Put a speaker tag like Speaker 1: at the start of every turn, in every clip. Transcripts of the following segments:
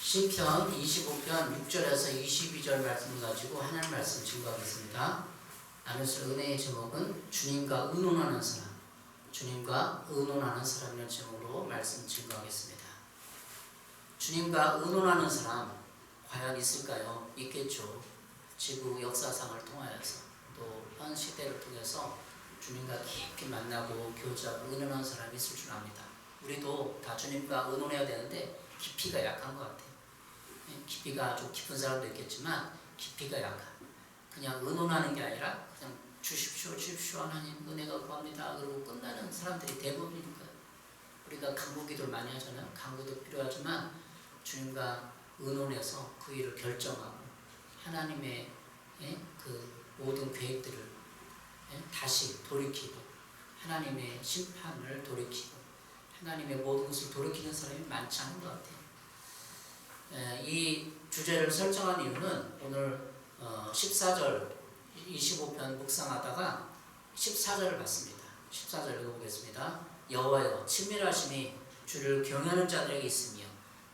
Speaker 1: 시편 25편 6절에서 22절 말씀을 가지고 하나님 말씀 증거하겠습니다. 나눌 은혜의 제목은 주님과 의논하는 사람, 주님과 의논하는 사람이라는 제목으로 말씀 증거하겠습니다. 주님과 의논하는 사람 과연 있을까요? 있겠죠. 지구 역사상을 통하여서 또 현 시대를 통해서 주님과 깊이 만나고 교제하고 의논하는 사람이 있을 줄 압니다. 우리도 다 주님과 의논해야 되는데 깊이가 약한 것 같아요. 깊이가 좀 깊은 사람도 있겠지만 깊이가 약한, 그냥 의논하는 게 아니라 그냥 주십시오 하나님 은혜가 구합니다 그러고 끝나는 사람들이 대부분이니까요. 우리가 간구기도를 많이 하잖아요. 간구도 필요하지만 주님과 의논해서 그 일을 결정하고 하나님의 그 모든 계획들을 다시 돌이키고 하나님의 심판을 돌이키고 하나님의 모든 것을 돌이키는 사람이 많지 않은 것 같아요. 이 주제를 설정한 이유는 오늘 14절 25편 묵상하다가 14절을 봤습니다. 14절 읽어보겠습니다. 여호와여 친밀하심이 주를 경외하는 자들에게 있으며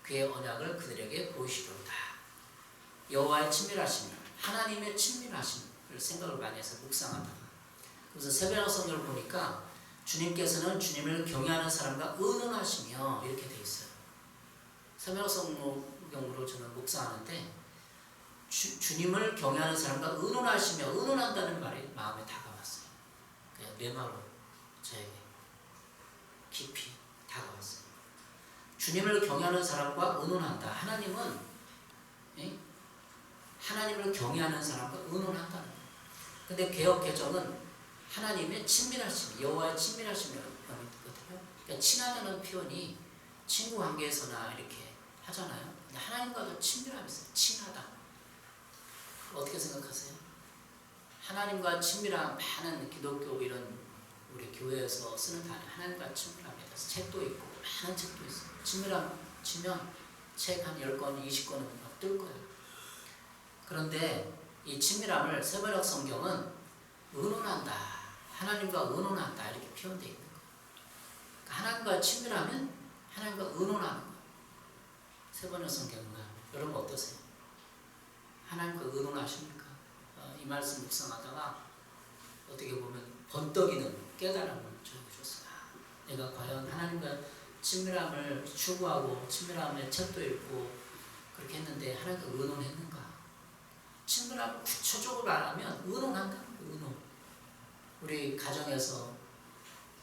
Speaker 1: 그의 언약을 그들에게 보이시도다. 여호와의 친밀하심, 하나님의 친밀하심을 생각을 많이 해서 묵상하다가, 그래서 새벽 성경을 보니까 주님께서는 주님을 경외하는 사람과 의논하시며 이렇게 돼 있어요. 새벽 성경으로 저는 묵상하는데 주님을 경외하는 사람과 의논하시며, 의논한다는 말이 마음에 다가왔어요. 그냥 내 마음으로 저에게 깊이 다가왔어요. 주님을 경외하는 사람과 의논한다. 하나님을 경외하는 사람과 의논한다는 거예요. 근데 개역 개정은 하나님의 친밀하심, 여호와의 친밀하심이라고 표현했거든요. 그러니까 친하다는 표현이 친구 관계에서나 이렇게 하잖아요. 근데 하나님과도 친밀함이 있어요. 친하다. 어떻게 생각하세요? 하나님과 친밀함, 많은 기독교 이런 우리 교회에서 쓰는 단어, 하나님과 친밀함에 대해서 책도 있고 많은 책도 있어요. 친밀함 치면 책 한 10권, 20권은 막 뜰 거예요. 그런데 이 친밀함을 새번역 성경은 의논한다, 하나님과 의논한다 이렇게 표현되어 있는 거예요. 그러니까 하나님과 친밀하면 하나님과 의논하는 거예요. 새번역 성경은. 여러분 어떠세요? 하나님과 의논하십니까? 이 말씀 묵상하다가 어떻게 보면 번뜩이는 깨달음을 저에게 줬어요. 내가 과연 하나님과 친밀함을 추구하고 친밀함의 책도 읽고 그렇게 했는데 하나님과 의논했는가? 친밀함을 구체적으로 말하면 의논한다. 의논. 우리 가정에서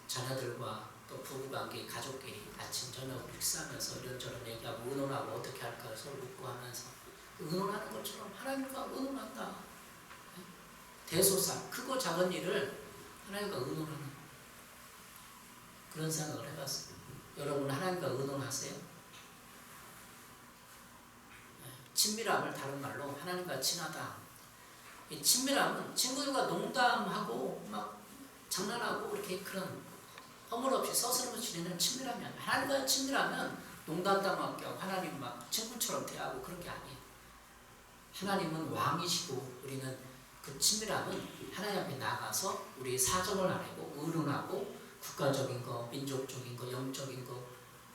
Speaker 1: 자녀들과 또 부부관계, 가족끼리 아침 저녁 식사하면서 이런저런 얘기하고 의논하고 어떻게 할까 서로 묻고 하면서 의논하는 것처럼 하나님과 의논한다. 대소사, 크고 작은 일을 하나님과 의논하는 그런 생각을 해봤어요. 여러분 하나님과 의논하세요? 친밀함을 다른 말로 하나님과 친하다. 이 친밀함은 친구들과 농담하고 막 장난하고 이렇게 그런 허물없이 서슴없이 지내는 친밀함이 아니에요. 하나님과 친밀하면 농담도 막 하고 하나님 막 친구처럼 대하고 그런 게 아니에요. 하나님은 왕이시고 우리는 그 친밀함은 하나님 앞에 나가서 우리 사정을 아뢰고 의논하고 국가적인 거, 민족적인 거, 영적인 거,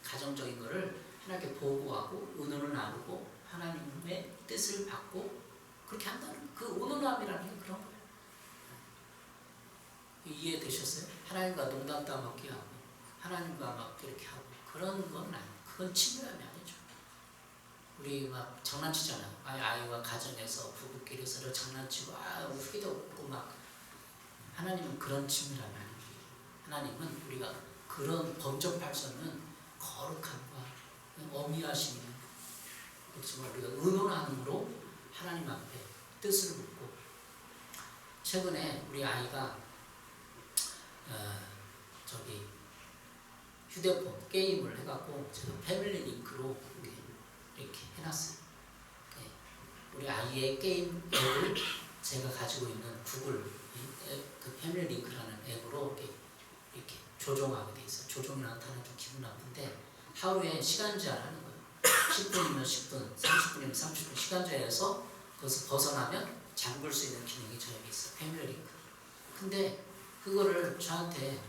Speaker 1: 가정적인 거를 하나님께 보고하고 의논을 나누고 하나님의 뜻을 받고 그렇게 한다는 그 의논함이라는 게 그런 거예요. 이해되셨어요? 하나님과 농담 따먹기 하고 하나님과 막 그렇게 하고 그런 건 아니에요. 그건 친밀함이 아니죠. 우리 막 장난치잖아요. 아이와 가정에서 부부끼리 서로 장난치고 웃기도 없고 막. 하나님은 그런 친밀함이 아니에요. 하나님은 우리가 그런 범접할 수 없는 거룩함과 어미하심이, 그렇지만 우리가 의논함으로 하나님 앞에 뜻을 묻고. 최근에 우리 아이가 휴대폰 게임을 해갖고 제가 패밀리 링크로 이렇게 해놨어요. 우리 아이의 게임 앱을 제가 가지고 있는 구글 그 패밀리 링크라는 앱으로 이렇게 조종하게 돼 있어요. 조종이라는 단어는 좀 기분 나쁜데 하루에 시간 제한하는 거예요. 10분이면 10분, 30분이면 30분 시간 제한해서 거기서 벗어나면 잠글 수 있는 기능이 저에게 있어요. 패밀리 링크. 근데 그거를 저한테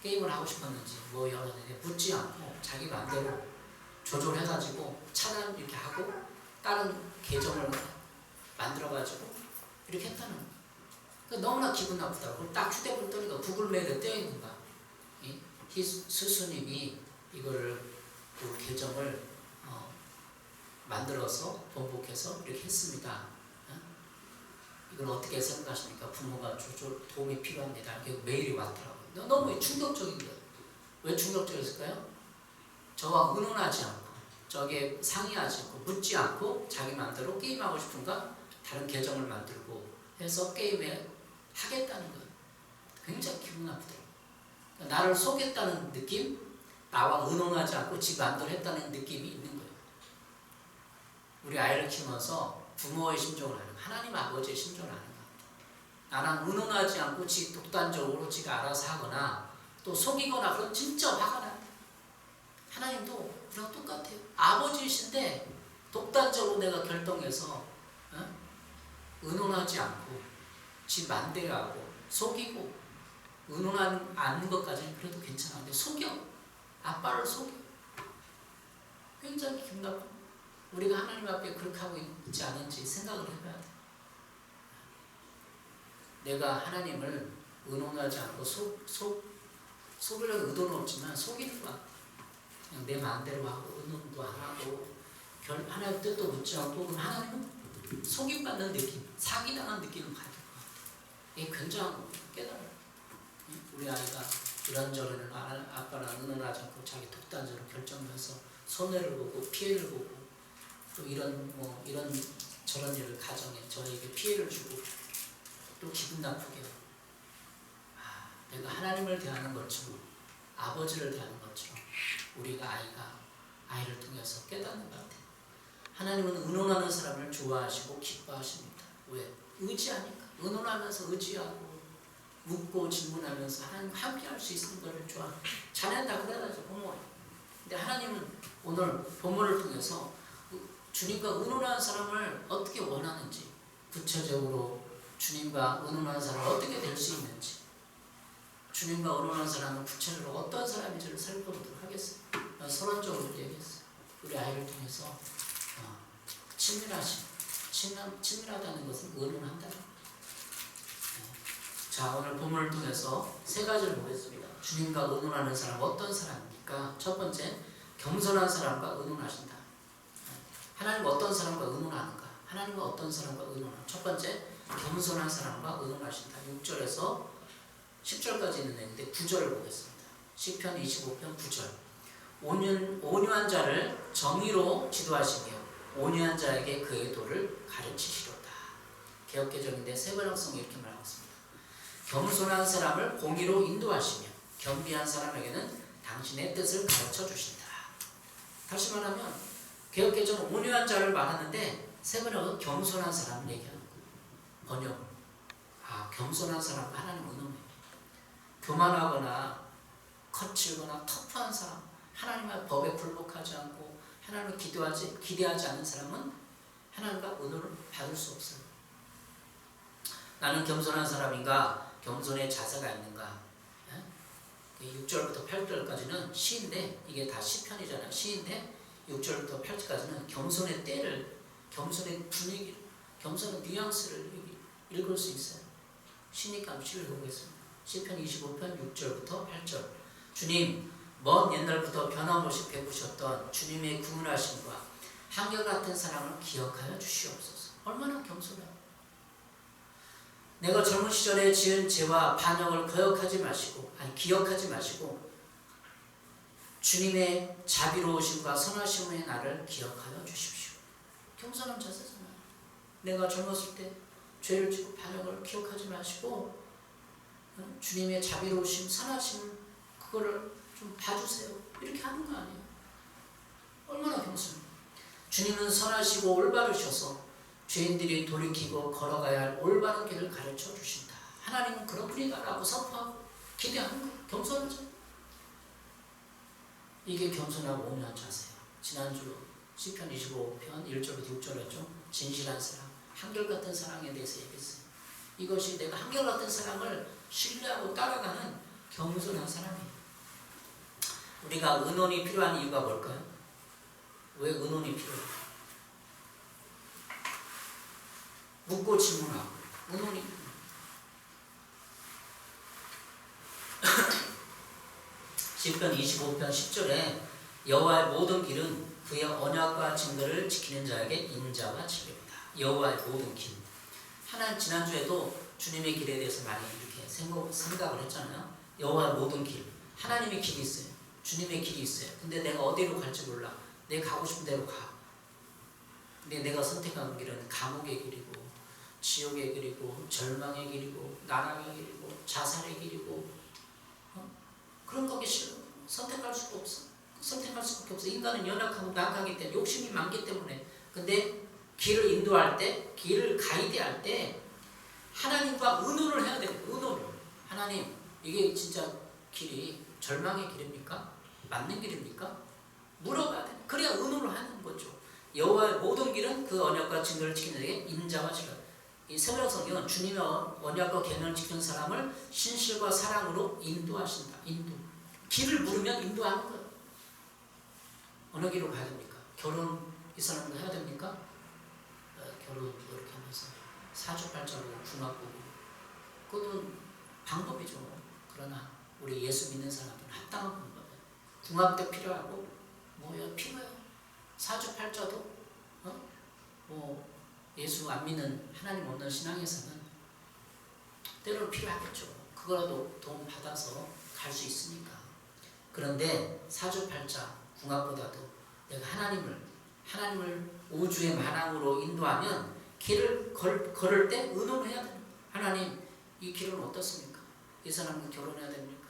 Speaker 1: 게임을 하고 싶었는지 뭐 여러 가지 묻지 않고 자기 마음대로 조절해가지고 차단 이렇게 하고 다른 계정을 만들어가지고 이렇게 했다는 거예요. 그러니까 너무나 기분 나쁘다고. 딱 휴대폰 뜨니까 구글 메일에 떼어 있는 거야. 스승님이 이걸 그 계정을 만들어서 번복해서 이렇게 했습니다. 이걸 어떻게 생각하십니까? 부모가 도움이 필요합니다. 이렇게 메일이 왔더라고요. 너무 충격적인 거예요. 왜 충격적이었을까요? 저와 의논하지 않고 저게 상의하지 않고 묻지 않고 자기 마음대로 게임하고 싶은가 다른 계정을 만들고 해서 게임에 하겠다는 거예요. 굉장히 기분 나쁘더라고요. 나를 속였다는 느낌, 나와 의논하지 않고 지 마음대로 했다는 느낌이 있는 거예요. 우리 아이를 키우면서 부모의 심정을 아는, 하나님 아버지의 심정을 아는 것 같아요. 나랑 의논하지 않고 지 독단적으로 지가 알아서 하거나 또 속이거나 그런 진짜 화가 나요. 하나님도 우리랑 똑같아요. 아버지이신데 독단적으로 내가 결정해서 의논하지 않고 지 맘대로 하고 속이고 의논하지 않는 것까지는 그래도 괜찮은데 속여. 아빠를 속여. 굉장히 기분 나빠. 우리가 하나님 앞에 그렇게 하고 있지 않은지 생각을 해봐야 돼. 내가 하나님을 의논하지 않고 속이려는 의도는 없지만 속이는 거야. 그냥 내 마음대로 하고 의논도 안 하고 하나님 뜻도 묻지 않고 그럼 하나님은 속임받는 느낌, 사기당한 느낌을 가질 것 같아. 이게 굉장한 거 깨달아요. 우리 아이가 이런저런 아빠랑 의논하지 않고 자기 독단적으로 결정을 해서 손해를 보고 피해를 보고 또 이런 저런 일을 가정에 저에게 피해를 주고 또 기분 나쁘게 내가 하나님을 대하는 것처럼 아버지를 대하는 것처럼 우리가 아이를 통해서 깨닫는 것 같아요. 하나님은 의논하는 사람을 좋아하시고 기뻐하십니다. 왜? 의지하니까. 의논하면서 의지하고 묻고 질문하면서 하나님 함께 할 수 있는 것을 좋아해요. 자네는 다 그래가지고 부모예요. 근데 하나님은 오늘 본문을 통해서 주님과 의논하는 사람을 어떻게 원하는지, 구체적으로 주님과 의논하는 사람을 어떻게 될 수 있는지, 주님과 의논하는 사람은 구체적으로 어떤 사람인지를 살펴보도록 하겠습니다. 서론적으로 얘기했어요. 우리 아이를 통해서 친밀하다는 것은 의논한다는 거예요. 자, 오늘 본문을 통해서 세 가지를 보겠습니다. 주님과 의논하는 사람 어떤 사람입니까? 첫 번째, 겸손한 사람과 의논하신다. 하나님과 어떤 사람과 의논하는가? 하나님과 어떤 사람과 의논하는가? 첫 번째, 겸손한 사람과 의논하신다. 6절에서 10절까지 있는 내용인데 9절을 보겠습니다. 시편 25편 9절. 온유한 자를 정의로 지도하시며 온유한 자에게 그의 도를 가르치시로다. 개역개정인데 새번역성이 이렇게 말하고 있습니다. 겸손한 사람을 공의로 인도하시며 겸비한 사람에게는 당신의 뜻을 가르쳐 주신다. 다시 말하면 개역개정은 온유한 자를 말하는데 새번역은 겸손한 사람을 얘기하는 거예요. 번역. 겸손한 사람 하나님 의논해요. 교만하거나 거칠거나 터프한 사람, 하나님의 법에 굴복하지 않고 하나님을 기대하지 않는 사람은 하나님과 의논을 받을 수 없어요. 나는 겸손한 사람인가? 겸손의 자세가 있는가? 6절부터 8절까지는 시인데, 이게 다 시편이잖아요. 시인데 6절부터 8절까지는 겸손의 때를, 겸손의 분위기를, 겸손의 뉘앙스를 읽을 수 있어요. 시니까 시를 보겠습니다. 시편 25편 6절부터 8절. 주님, 먼 옛날부터 변함없이 베푸셨던 주님의 구원하심과 한결같은 사랑을 기억하여 주시옵소서. 얼마나 겸손해요. 내가 젊은 시절에 지은 죄와 반역을 기억하지 마시고 주님의 자비로우심과 선하심의 날을 기억하여 주십시오. 겸손한 자세잖아요. 내가 젊었을 때 죄를 짓고 반역을 기억하지 마시고 주님의 자비로우심, 선하심 그거를 좀 봐주세요. 이렇게 하는 거 아니에요. 얼마나 겸손해요. 주님은 선하시고 올바르셔서 죄인들이 돌이키고 걸어가야 할 올바른 길을 가르쳐 주신다. 하나님은 그런 분이다라고 선포하고 기대하는 거예요. 겸손하죠. 이게 겸손하고 온유한 자세예요. 지난주 시편 25편 1절부터 6절이었죠. 진실한 사랑, 한결같은 사랑에 대해서 얘기했어요. 이것이 내가 한결같은 사랑을 신뢰하고 따라가는 겸손한 사람이에요. 우리가 의논이 필요한 이유가 뭘까요? 왜 의논이 필요해? 묻고 질문하고 의논이 시편 25편 10절에 여호와의 모든 길은 그의 언약과 증거를 지키는 자에게 인자와 진리입니다. 여호와의 모든 길. 하나님 지난주에도 주님의 길에 대해서 많이 이렇게 생각을 했잖아요. 여호와의 모든 길. 하나님의 길이 있어요. 주님의 길이 있어요. 근데 내가 어디로 갈지 몰라. 내가 가고 싶은 데로 가. 근데 내가 선택한 길은 감옥의 길이고 지옥의 길이고 절망의 길이고 나락의 길이고 자살의 길이고 그런 거기 싫어. 선택할 수가 없어. 선택할 수밖에 없어. 인간은 연약하고 낙하기 때문에 욕심이 많기 때문에. 근데 길을 인도할 때, 길을 가이드할 때 하나님과 의논을 해야 돼요. 의논을. 하나님, 이게 진짜 길이 절망의 길입니까? 맞는 길입니까? 물어봐야 돼. 그래야 의논을 하는 거죠. 여호와의 모든 길은 그 언약과 증거를 지키는 자에게 인자와 진리. 이 세월성경은 주님의 언약과 계명을 지키는 사람을 신실과 사랑으로 인도하신다. 인도. 길을 물으면 인도하는 거예요. 어느 길로 가야 됩니까? 결혼 이 사람과 해야 됩니까? 결혼 이렇게 하면서 사주팔자로 궁합 보고 그것도 방법이죠. 그러나 우리 예수 믿는 사람들은 합당한 방법이에요. 궁합도 필요하고 뭐야 필요해요. 사주팔자도 뭐 예수 안 믿는 하나님 없는 신앙에서는 때로는 필요하겠죠. 그거라도 도움 받아서 갈 수 있으니까. 그런데 사주팔자 궁합보다도 내가 하나님을 우주의 만왕으로 인도하면 길을 걸을 때 의논해야 돼요. 하나님, 이 길은 어떻습니까? 이 사람은 결혼해야 됩니까?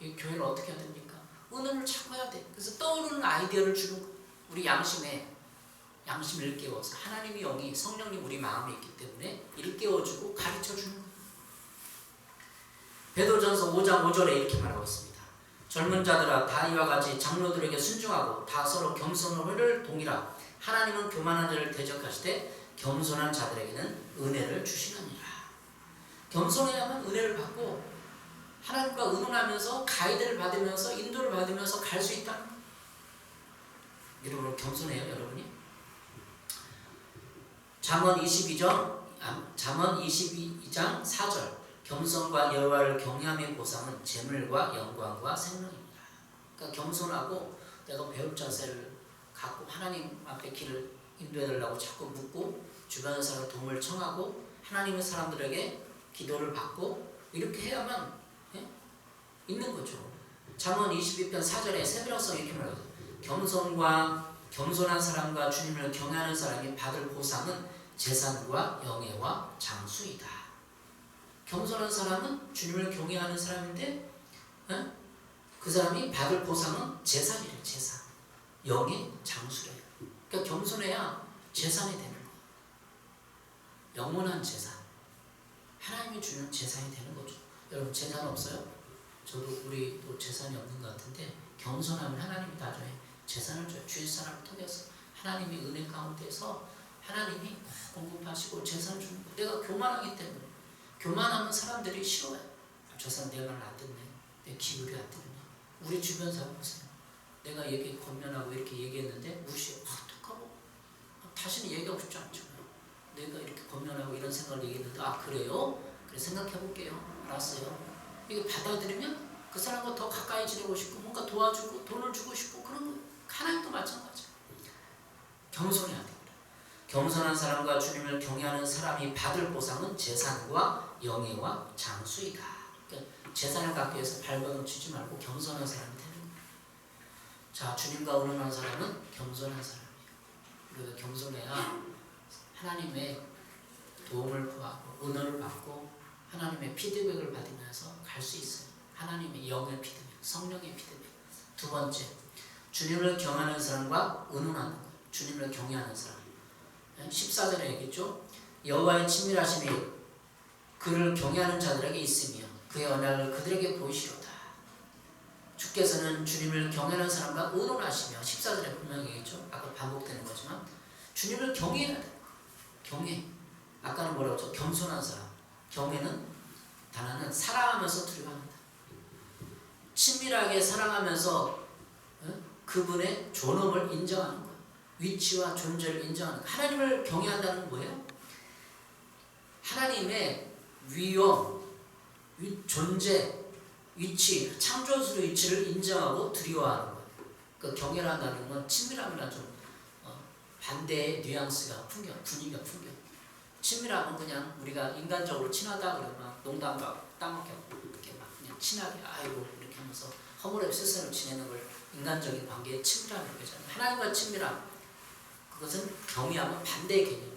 Speaker 1: 이 교회를 어떻게 해야 됩니까? 의논을 자꾸 해야 돼. 그래서 떠오르는 아이디어를 주는 거예요. 우리 양심을 일깨워서 하나님의 영이 성령님 우리 마음에 있기 때문에 일깨워주고 가르쳐주는 거예요. 베드로전서 5장 5절에 이렇게 말하고 있습니다. 젊은 자들아 다 이와 같이 장로들에게 순종하고 다 서로 겸손을 동이라. 하나님은 교만한 자를 대적하시되 겸손한 자들에게는 은혜를 주시느니라. 겸손해야만 은혜를 받고 하나님과 의논하면서 가이드를 받으면서 인도를 받으면서 갈 수 있다는 거예요. 여러분 겸손해요, 여러분이? 잠언 22장 4절 겸손과 여호와를 경외함의 보상은 재물과 영광과 생명입니다. 그러니까 겸손하고 내가 배울 자세를 갖고 하나님 앞에 길을 인도해달라고 자꾸 묻고 주변의 사람의 도움을 청하고 하나님의 사람들에게 기도를 받고 이렇게 해야만 있는 거죠. 잠언 22편 4절에 세브라성 이렇게 말하죠. 겸손한 사람과 주님을 경외하는 사람이 받을 보상은 재산과 영예와 장수이다. 겸손한 사람은 주님을 경외하는 사람인데 그 사람이 받을 보상은 재산이래요. 재산. 영예, 장수래요. 그러니까 겸손해야 재산이 되는 거예요. 영원한 재산. 하나님이 주는 재산이 되는 거죠. 여러분 재산 없어요? 저도 우리 또 재산이 없는 것 같은데 겸손하면 하나님이 나중에 재산을 줘요. 주위 사람을 통해서 하나님의 은혜 가운데서 하나님이 공급하시고 재산을 주는 거예요. 내가 교만하기 때문에. 교만하면 사람들이 싫어요. 저 사람 내 말 안 듣네. 내 기울이 안 듣네. 우리 주변 사람 보세요. 내가 권면하고 이렇게 얘기했는데 무시해. 어떡하고? 다시는 얘기하고 싶지 않잖아요. 내가 이렇게 권면하고 이런 생각을 얘기했는데 그래요? 그래 생각해 볼게요. 알았어요. 이거 받아들이면 그 사람과 더 가까이 지내고 싶고 뭔가 도와주고 돈을 주고 싶고 그런 거. 하나님도 마찬가지예요. 겸손해야 돼요. 겸손한 사람과 주님을 경외하는 사람이 받을 보상은 재산과 영예와 장수이다. 그러니까 재산을 갖기 위해서 발버둥 치지 말고 겸손한 사람이 되는 거예요. 자, 주님과 의논하는 사람은 겸손한 사람이에요. 우리가 겸손해야 하나님의 도움을 구하고 은혜를 받고 하나님의 피드백을 받으면서 갈 수 있어요. 하나님의 영의 피드백, 성령의 피드백. 두 번째, 주님을 경외하는 사람과 의논하는 거예요. 주님을 경외하는 사람. 14절에 얘기했죠. 여호와의 친밀하심이 그를 경외하는 자들에게 있으며 그의 언약을 그들에게 보이시로다. 주께서는 주님을 경외하는 사람과 의논하시며 14절에 분명히 얘기했죠. 아까 반복되는 거지만 주님을 경외해야 돼. 경외. 아까는 뭐라고 했죠? 겸손한 사람. 경외는 단어는 사랑하면서 두려워한다. 친밀하게 사랑하면서 그분의 존엄을 인정하는 거예요. 위치와 존재를 인정하는 거. 하나님을 경외한다는 건 뭐예요? 하나님의 위엄, 존재, 위치, 창조주의 위치를 인정하고 두려워하는 거예요. 그 경외한다는 건 친밀함이랑 좀 반대의 뉘앙스가 분위기가 풍겨. 친밀함은 그냥 우리가 인간적으로 친하다 그러면 농담과 따먹게 이렇게 막 그냥 친하게 아이고 이렇게 하면서 허물없이 세상을 지내는 걸 인간적인 관계의 친밀함이라고 하잖아요. 하나님과 친밀함, 그것은 경외함은 반대의 개념이에요.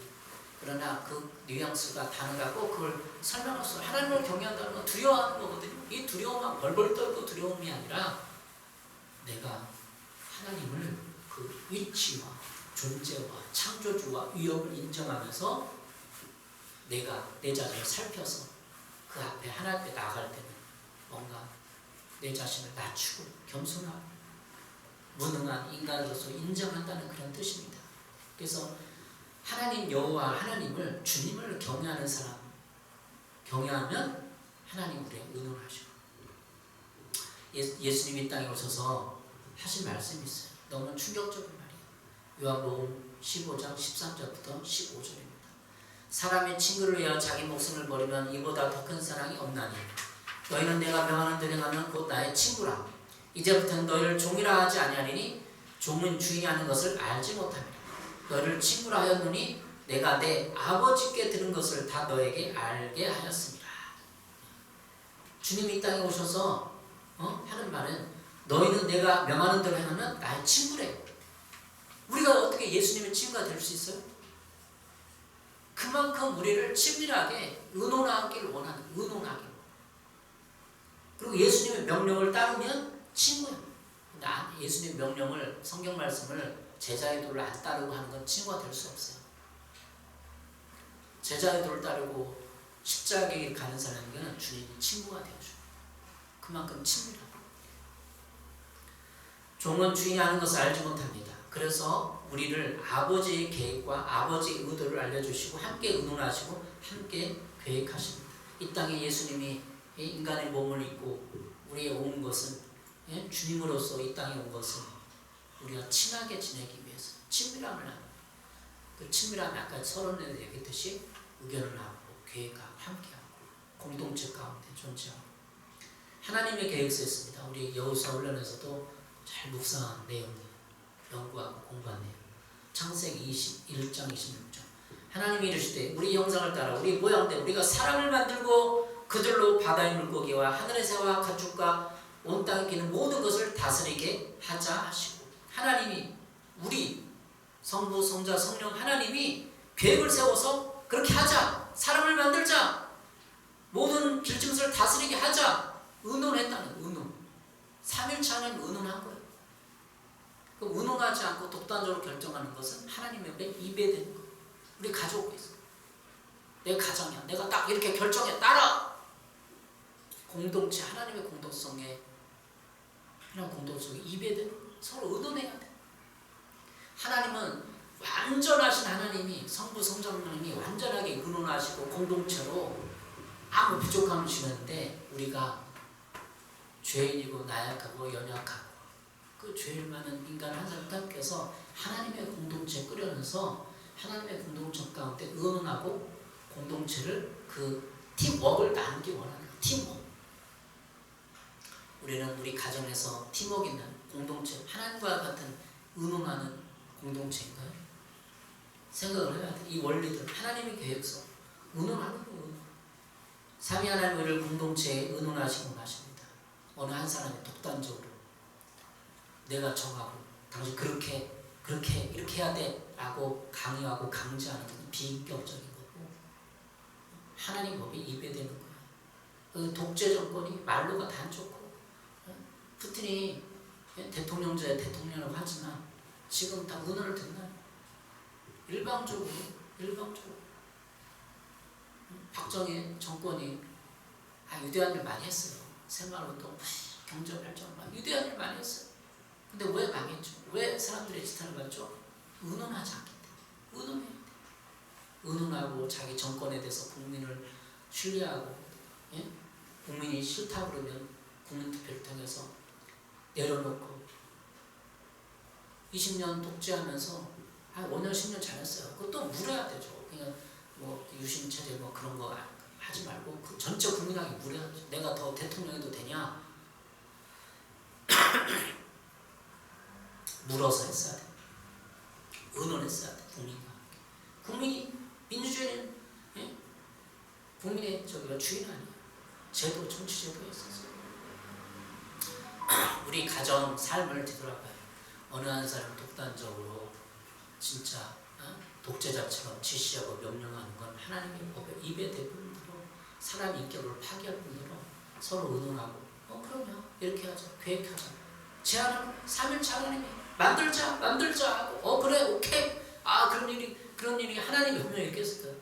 Speaker 1: 그러나 그 뉘앙스가 단어라고 그걸 설명할 수 없어요. 하나님을 경외한다는 건 두려워하는 거거든요. 이 두려움은 벌벌 떨고 두려움이 아니라 내가 하나님을 그 위치와 존재와 창조주와 위엄을 인정하면서 내가 내 자신을 살펴서 그 앞에 하나님 앞에 나갈 때는 뭔가 내 자신을 낮추고 겸손하고 무능한 인간으로서 인정한다는 그런 뜻입니다. 그래서 하나님 여호와 하나님을 주님을 경외하는 사람, 경외하면 하나님 우리에 의논하시고 예수님이 이 땅에 오셔서 하신 말씀이 있어요. 너무 충격적인 말이에요. 요한복음 15장 13절부터 15절입니다. 사람이 친구를 위하여 자기 목숨을 버리면 이보다 더 큰 사랑이 없나니 너희는 내가 명하는 대로 행하면 곧 나의 친구라. 이제부터는 너희를 종이라 하지 아니하리니 종은 주인이 하는 것을 알지 못함이라. 너희를 친구라 하였노니 내가 내 아버지께 들은 것을 다 너에게 알게 하였습니다. 주님이 이 땅에 오셔서 하는 말은 너희는 내가 명하는 대로 행하면 나의 친구래. 우리가 어떻게 예수님의 친구가 될 수 있어요? 그만큼 우리를 친밀하게 의논하기를 원하는, 의논하기. 그리고 예수님의 명령을 따르면 친구예요. 근데 예수님의 명령을, 성경 말씀을 제자의 도를 안 따르고 하는 건 친구가 될 수 없어요. 제자의 도를 따르고 십자가에 가는 사람에게는 주님이 친구가 되어줘요. 그만큼 친밀하다. 종은 주인이 하는 것을 알지 못합니다. 그래서 우리를 아버지의 계획과 아버지의 의도를 알려주시고 함께 의논하시고 함께 계획하십니다. 이 땅에 예수님이 인간의 몸을 입고 우리에 온 것은 주님으로서 이 땅에 온 것은 우리가 친하게 지내기 위해서 친밀함을 하는, 그 친밀함이 아까 서론에서 얘기했듯이 의견을 하고 계획하고 함께하고 공동체 가운데 존재하고 하나님의 계획이 있습니다. 우리 여호수아 훈련에서도 잘 묵상한 내용이에요. 연구하고 공부한 내용. 창세기 21장 26절. 하나님이 이르시되 우리 형상을 따라 우리 모양대로 우리가 사람을 만들고 그들로 바다의 물고기와 하늘의 새와 가축과 온 땅에 기는 모든 것을 다스리게 하자 하시고, 하나님이 우리 성부 성자 성령 하나님이 계획을 세워서 그렇게 하자, 사람을 만들자, 모든 길짐승을 다스리게 하자 의논했다는 의논. 3일차 하나님 의논한 거예요. 그 의논하지 않고 독단적으로 결정하는 것은 하나님의 입에 대는 거예요. 우리 가족이 있어. 내 가정이야. 내가 딱 이렇게 결정해 따라. 공동체, 하나님의 공동성에, 하나님 공동성에 입에 대는 거예요. 서로 의논해야 돼. 하나님은 완전하신 하나님이, 성부 성자님이 완전하게 의논하시고 공동체로 아무 부족함을 주는데 우리가 죄인이고 나약하고 연약하고 그 죄일 많은 인간 한 사람 닦여서 하나님의 공동체 꾸려내서 하나님의 공동체 가운데 의논하고 공동체를 그 팀워크를 나누기 원하는 거예요. 팀워크. 우리는 우리 가정에서 팀워크 있는 공동체, 하나님과 같은 의논하는 공동체인가요? 생각을 해야 돼. 이 원리들, 하나님의 계획서, 의논하는 거예요. 삼위 하나님 우리를 공동체에 의논하시고 나십니다. 어느 한 사람이 독단적으로 내가 정하고 당신 그렇게 이렇게 해야 돼 라고 강요하고 강제하는 것은 비인격적인 거고, 하나님 법이 입에 대는 거예요. 그 독재 정권이 말로가 단좋고 푸틴이 대통령제에 대통령이라고 하지만 지금 다 의논을 듣나요? 일방적으로 박정희 정권이 유대한 일 많이 했어요. 새마을운동, 경제발전 유대한 일 많이 했어요. 근데 왜 망했죠? 왜 사람들의 지탄을 받죠? 의논하지 않기 때문에. 의논해야 돼. 의논하고 자기 정권에 대해서 국민을 신뢰하고, 국민이 싫다 그러면 국민투표를 통해서 내려놓고 20년 독재하면서 5년 10년 잘했어요. 그것도 물어야 되죠. 그냥 뭐 유신체제 뭐 그런 거 하지 말고 그 전체 국민에게 물어야 되죠. 내가 더 대통령이 되냐? 물어서 했어야 돼. 의논했어야 돼. 국민이 민주주의는 국민의 주인 아니에요. 제도, 정치 제도에 있어서 우리 가정 삶을 뒤돌아봐요. 어느 한 사람 독단적으로 진짜 독재자처럼 지시하고 명령하는 건 하나님의 법에 입에 대 뿐더러 사람 인격을 파괴할 뿐더러 서로 의논하고 그럼요 이렇게 하자 계획하자 제안하면 3일차 하나님이 만들자 하고 그래 오케이 그런 일이 하나님이 분명히 있겠을까.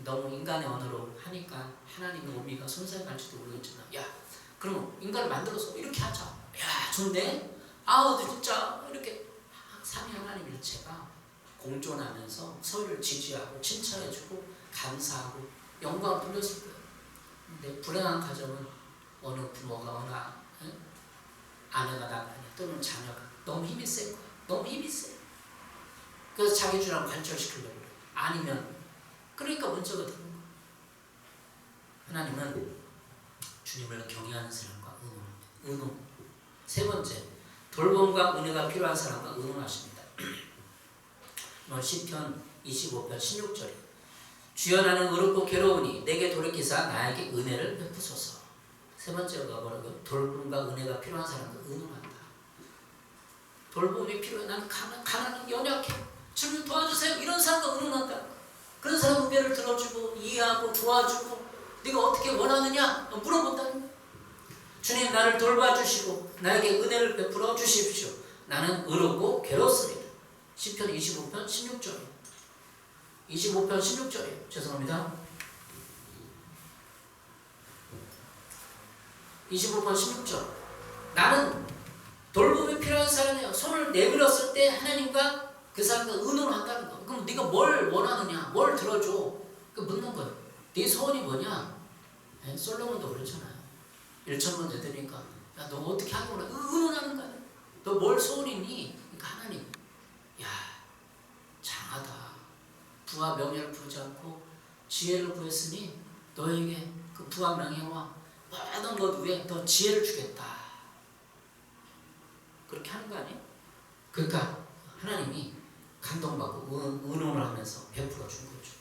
Speaker 1: 너무 인간의 언어로 하니까 하나님의 의미가 손상할지도 모르겠지만 야 그럼 인간을 만들어서 이렇게 하자. 야 좋네. 진짜 이렇게 삼위 하나님 일체가 공존하면서 서로를 지지하고 칭찬해주고 감사하고 영광을 돌렸을 거예요. 근데 불행한 가정은 어느 부모가 어느 아내가 나가냐 또는 자녀가 너무 힘이 센 거야. 너무 힘이 세. 그래서 자기 주랑 관철시키려고 그래. 아니면 그러니까 문제가 되는 거야. 하나님은 주님을 경외하는 사람과 의논. 세 번째, 돌봄과 은혜가 필요한 사람과 의논하십니다. 시편 25편 16절에 주여 나는 의롭고 괴로우니 내게 돌이키사 나에게 은혜를 베푸소서. 세 번째가 뭐라고요? 돌봄과 은혜가 필요한 사람과 의논한다. 돌봄이 필요해. 나는 가난한 연약해. 주님 도와주세요. 이런 사람과 의논한다. 그런 사람 의견을 들어주고 이해하고 도와주고 네가 어떻게 원하느냐 물어본다는 거야. 주님 나를 돌봐주시고 나에게 은혜를 베풀어 주십시오. 나는 의롭고 괴롭습니다. 시편 25편 16절이에요. 25편 16절이에요. 죄송합니다. 25편 16절. 나는 돌봄이 필요한 사람이에요. 손을 내밀었을 때 하나님과 그 사람과 의논을 한다는 거. 그럼 네가 뭘 원하느냐? 뭘 들어줘? 그 묻는 거예요. 네 소원이 뭐냐? 솔로몬도 그랬잖아요. 1,000번 되니까 야, 너 어떻게 하는 거야? 의논하는 거야. 너 뭘 소원이니? 그러니까 하나님, 야, 장하다. 부와 명예를 부르지 않고 지혜를 구했으니 너에게 그 부와 명예와 모든 것 위에 너 지혜를 주겠다. 그렇게 하는 거 아니에요? 그러니까 하나님이 감동받고 의논을 하면서 베풀어 준 거죠.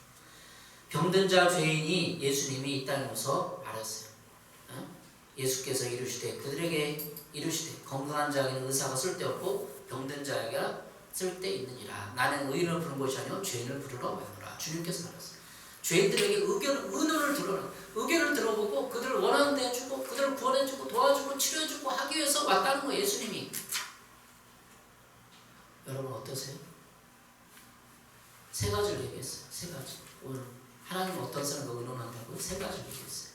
Speaker 1: 병든 자 죄인이 예수님이 이 땅에 오서 알았어요. 예수께서 이르시되 그들에게 이르시되 건강한 자에게는 의사가 쓸데없고 병든 자에게 쓸데있느니라. 나는 의인을 부른 것이 아니요 죄인을 부르러 왔노라. 주님께서 말했어요. 죄인들에게 의논을 들어라. 의견을 들어보고 그들을 원하는 데 해주고 그들을 구원해주고 도와주고 치료해주고 하기 위해서 왔다는 거예요. 예수님이. 여러분 어떠세요? 세 가지를 얘기했어요. 세 가지. 오늘 하나님 어떤 사람과 의논한다고 세 가지를 얘기했어요.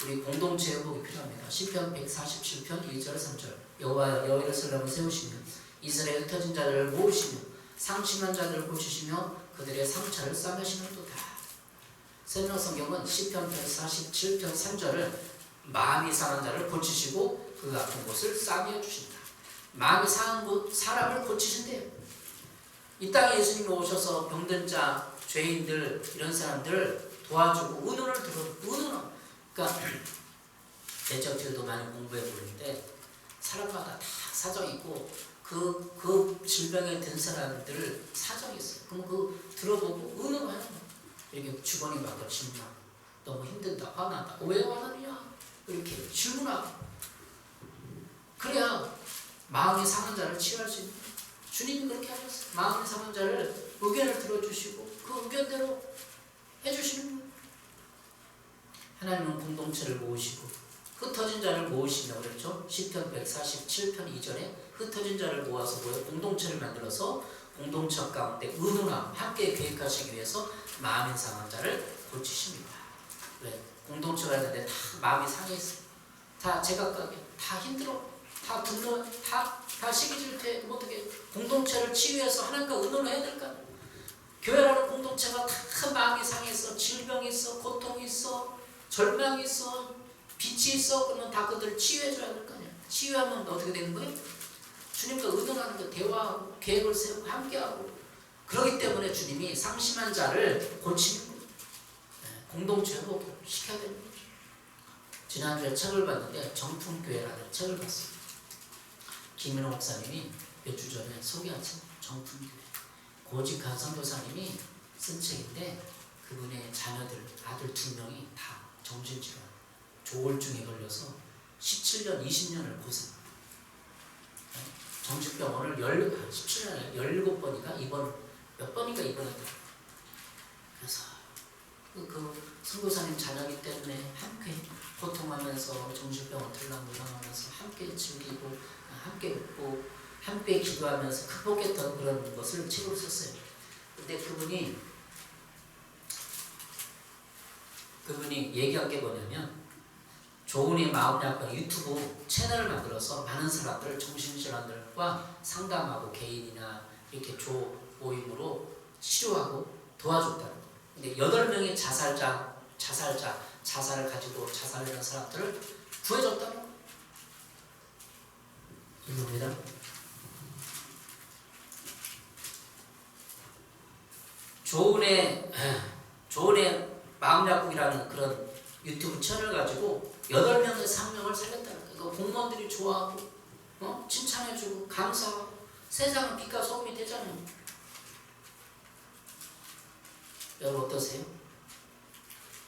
Speaker 1: 우리 공동체 회복이 필요합니다. 시편 147편 2절 3절 여호와를 설람을 세우시며 이스라엘 흩어진 자들을 모으시며 상심한 자들을 고치시며 그들의 상처를 싸매시는도다. 새명성경은 시편 147편 3절을 마음이 상한 자를 고치시고 그 아픈 곳을 싸매어 주신다. 마음이 상한 곳 사람을 고치신대요. 이 땅에 예수님이 오셔서 병든 자, 죄인들 이런 사람들을 도와주고 의논을 들어. 그러니까 대적질도 많이 공부해 보는데 사람마다 다 사정이 있고 그 질병에 든 사람들 사정이 있어요. 그럼 그 들어보고 의논을 하는 거예요. 이렇게 주거니 말고 질문하고 너무 힘든다, 화난다, 왜 화나느냐 이렇게 질문하고 그래야 마음이 상한 자를 치유할 수 있는 거예요. 주님이 그렇게 하셨어요. 마음이 상한 자를 의견을 들어주시고 그 의견대로 해주시는 거예요. 하나님은 공동체를 모으시고 흩어진 자를 모으시며 그랬죠. 시편 147편 2절에 흩어진 자를 모아서 공동체를 만들어서 공동체 가운데 의논하고 함께 계획하시기 위해서 마음이 상한 자를 고치십니다. 왜? 공동체가 있는데 다 마음이 상해 있어요. 다 제각각에 다 힘들어, 다 분노, 다 시기질투해. 그럼 어떻게 공동체를 치유해서 하나님과 의논을 해야 될까? 교회라는 공동체가 다 마음이 상해서 질병이 있어, 고통이 있어, 절망이 있어, 빛이 있어. 그러면 다 그들 치유해줘야 될 거 아니야. 치유하면 어떻게 되는 거예요? 주님과 의논하는 거, 대화하고 계획을 세우고 함께하고 그렇기 때문에 주님이 상심한 자를 고치는 거예요. 공동체 회복을 시켜야 되는 거죠. 지난주에 책을 봤는데 정품교회라는 책을 봤습니다. 김민호 목사님이 몇 주 전에 소개한 책, 정품교회. 고직한 선교사님이 쓴 책인데 그분의 자녀들, 아들 2명이 다 정신질환, 조울증에 걸려서 17년, 20년을 고생. 정신병원을 17년에 17번인가 몇 번인가 입원했다. 그래서 그 선교사님 자녀이기 때문에 함께 고통하면서 정신병원 들락물락하면서 함께 즐기고 함께 웃고 함께 기도하면서 극복했던 그런 것을 책으로 썼어요. 근데 그분이 얘기한 게 뭐냐면 조은의 마음약관 유튜브 채널을 만들어서 많은 사람들 정신질환들과 상담하고 개인이나 이렇게 조 모임으로 치료하고 도와줬다는 거예요. 근데 8명의 자살을 가지고 자살하는 사람들을 구해줬다는 거예요. 이겁니다. 조은의 마음약국이라는 그런 유튜브 채널을 가지고 8명의 생명을 살렸다는 거예요. 공무원들이 좋아하고 칭찬해주고 감사하고 세상은 빛과 소금이 되잖아요. 여러분 어떠세요?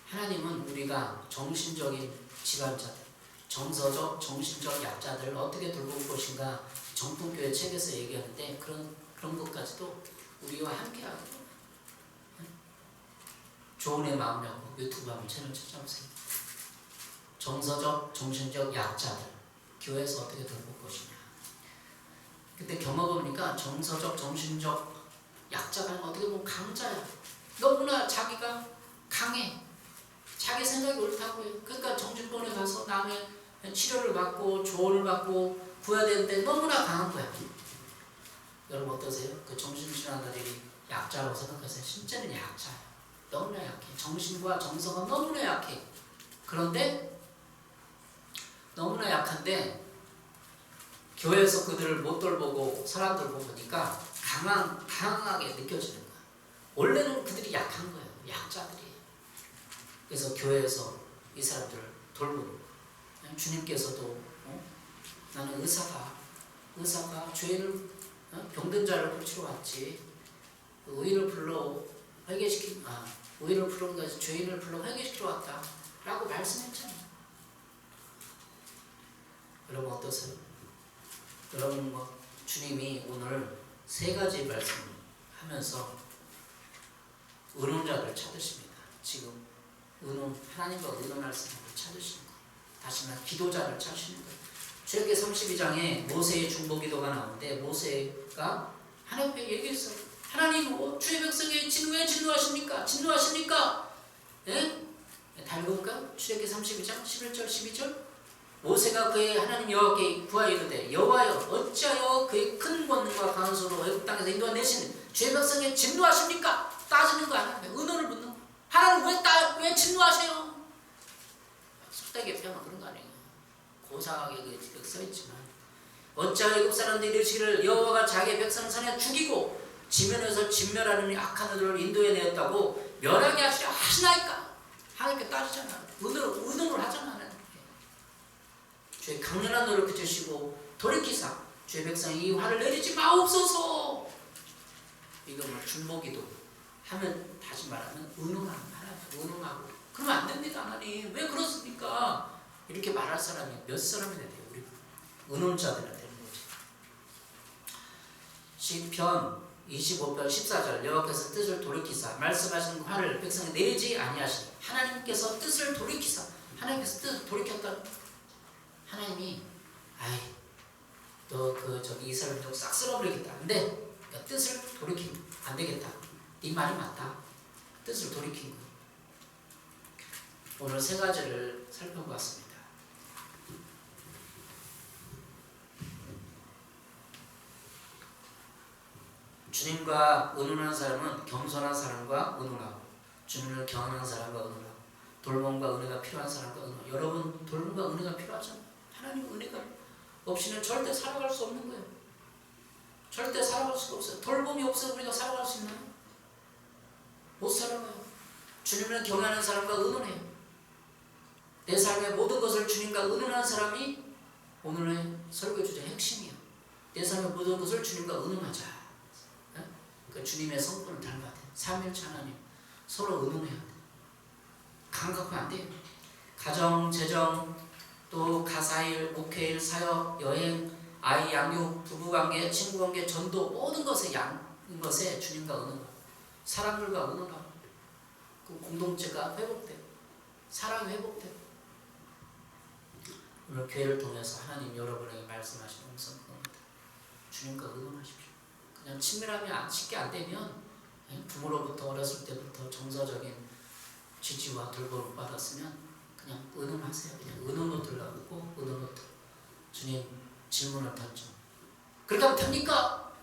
Speaker 1: 하나님은 우리가 정신적인 질환자들, 정서적, 정신적 약자들을 어떻게 돌볼 것인가 정품교회 책에서 얘기하는데 그런 것까지도 우리와 함께 하고 조은의 마음약국 유튜브 한번 채널 찾아보세요. 정서적, 정신적 약자들 교회에서 어떻게 돌볼 것이냐. 그때 경험해보니까 정서적, 정신적 약자가 어떻게 보면 강자야. 너무나 자기가 강해. 자기 생각이 옳다고 해요. 그러니까 정신병원에 가서 남의 치료를 받고 조언을 받고 구해야 되는데 너무나 강한 거야. 여러분 어떠세요? 그 정신질환자들이 약자라고 생각하세요? 진짜는 약자야. 너무나 약해. 정신과 정서가 너무나 약해. 그런데 너무나 약한데 교회에서 그들을 못 돌보고 사람들 보니까 강하게 느껴지는 거야. 원래는 그들이 약한 거예요. 약자들이에요. 그래서 교회에서 이 사람들을 돌보는 거예요. 주님께서도 나는 의사가 죄인을 병든 자를 고치러 왔지. 의인을 불러 의인을 부르는 것이 죄인을 불러 회개시키러 왔다 라고 말씀했잖아요. 여러분 어떠세요? 여러분 주님이 오늘 3가지 말씀을 하면서 의논자들 찾으십니다. 지금 하나님과 의논할 사람을 찾으시는 거예요. 다시 말해 기도자를 찾으시는 거예요. 출애굽기 32장에 모세의 중보기도가 나오는데 모세가 하나님께 얘기했어요. 하나님 주의 백성의 왜 진노하십니까? 예? 다 읽어볼까요? 출애굽기 32장 11절 12절 모세가 그의 하나님 여호와께 구하여 이르되 여호와여 어찌하여 그의 큰 권능과 강한 손으로 애굽 땅에서 인도하내신 주의 백성의 진노하십니까? 따지는 거 아니야. 의논을 묻는 거. 하나님 왜 진노하세요? 속되게 표현한 그런 거 아니에요. 고상하게 써있지만 어찌하여 애굽 사람들이 이르시기를 여호와가 자기의 백성을 산에 죽이고 지면에서 진멸하는 악한 자들을 인도해 내었다고 멸하게 하시나이까? 하나님께 따지잖아. 의논을 하잖아. 주의 강렬한 너를 그치시고 돌이키사 주의 백성이 이 화를 내리지 마옵소서. 이거 중보기도 하면 다시 말하면 의논하는 의논하고 그러면 안 됩니다. 하나님 왜 그렇습니까? 이렇게 말할 사람이 몇 사람이나 돼요. 우리 의논자들은 되는 거지. 시편 25편 14절 여호와께서 뜻을 돌이키사 말씀하신 화를 백성에 내리지 아니하시니 하나님께서 뜻을 돌이키사 하나님께서 뜻을 돌이켰다. 하나님이 너 이스라엘 민족 싹 쓸어버리겠다. 근데 그러니까 뜻을 돌이키면 안 되겠다. 네 말이 맞다. 뜻을 돌이킨 거예요. 오늘 3가지를 살펴보았습니다. 주님과 의논하는 사람은 겸손한 사람과 의논하고 주님을 경외하는 사람과 의논하고 돌봄과 은혜가 필요한 사람과 의논하고 여러분 돌봄과 은혜가 필요하잖아요. 하나님 은혜가 없이는 절대 살아갈 수 없는 거예요. 절대 살아갈 수가 없어요. 돌봄이 없어서 우리가 살아갈 수 있나요? 못 살아가요. 주님을 경외하는 사람과 의논해요. 내 삶의 모든 것을 주님과 의논하는 사람이 오늘의 설교 주제 핵심이에요. 내 삶의 모든 것을 주님과 의논하자. 그 주님의 성품을 닮아야 돼. 삼일체 하나님 서로 의논해야 돼. 감각하면 안 돼요. 가정, 재정, 또 가사일, 목회일, 사역, 여행, 아이 양육, 부부관계, 친구관계, 전도 모든 것에 것에 주님과 의논하고 사람들과 의논하고 그 공동체가 회복돼요. 사랑이 회복돼요. 오늘 교회를 통해서 하나님 여러분에게 말씀하시는 음성 겁니다. 주님과 의논하십시오. 그냥 친밀함이 쉽게 안 되면 부모로부터 어렸을 때부터 정서적인 지지와 돌봄을 받았으면 그냥 의논하세요. 그냥 의논으로 들어가고 의논으로 주님 질문을 던져. 그렇게 하면 됩니까?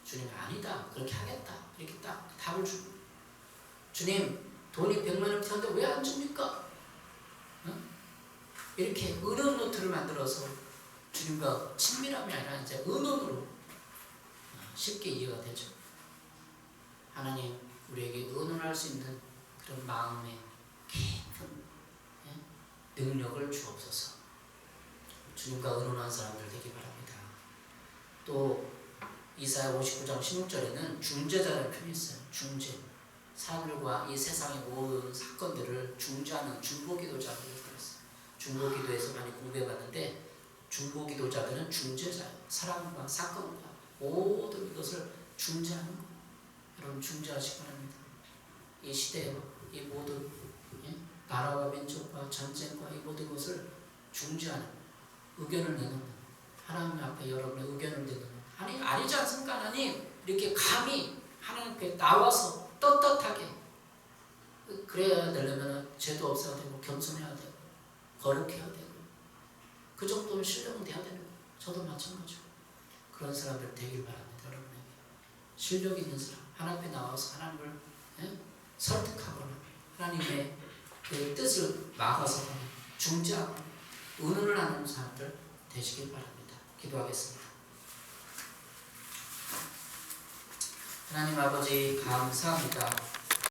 Speaker 1: 주님이 아니다. 그렇게 하겠다. 이렇게 딱 답을 주고. 주님 돈이 100만 원 튀었는데 왜 안 줍니까? 이렇게 의논 노트를 만들어서 주님과 친밀함이 아니라 이제 의논으로 쉽게 이해가 되죠. 하나님 우리에게 의논할 수 있는 그런 마음의 깊은 능력을 주옵소서. 주님과 의논한 사람들 되기 바랍니다. 또 이사야 59장 16절에는 중재자라는 표현이 있어요. 중재. 사람들과 이 세상의 모든 사건들을 중재하는 중보기도자를 그랬어요. 중보기도에서 많이 공부해봤는데 중보기도자들은 중재자예요. 사람과 사건과 모든 것을 중재하는 거예요. 여러분 중재하시기 바랍니다. 이 시대에 이 모든 나라와 민족과 전쟁과 이 모든 것을 중재하는 의견을 내놓는 하나님 앞에 여러분의 의견을 내놓는 아니 아니지 않습니까? 하나님 이렇게 감히 하나님 앞에 나와서 떳떳하게 그래야 되려면 죄도 없어야 되고 겸손해야 되고 거룩해야 되고 그 정도는 실력은 돼야 되는 거예요. 저도 마찬가지고 그런 사람들 되길 바랍니다. 여러분에게 실력 있는 사람 하나님 앞에 나와서 하나님을 설득하거나 하나님의 그 뜻을 막아서 중재하고 의논을 하는 사람들 되시길 바랍니다. 기도하겠습니다. 하나님 아버지 감사합니다.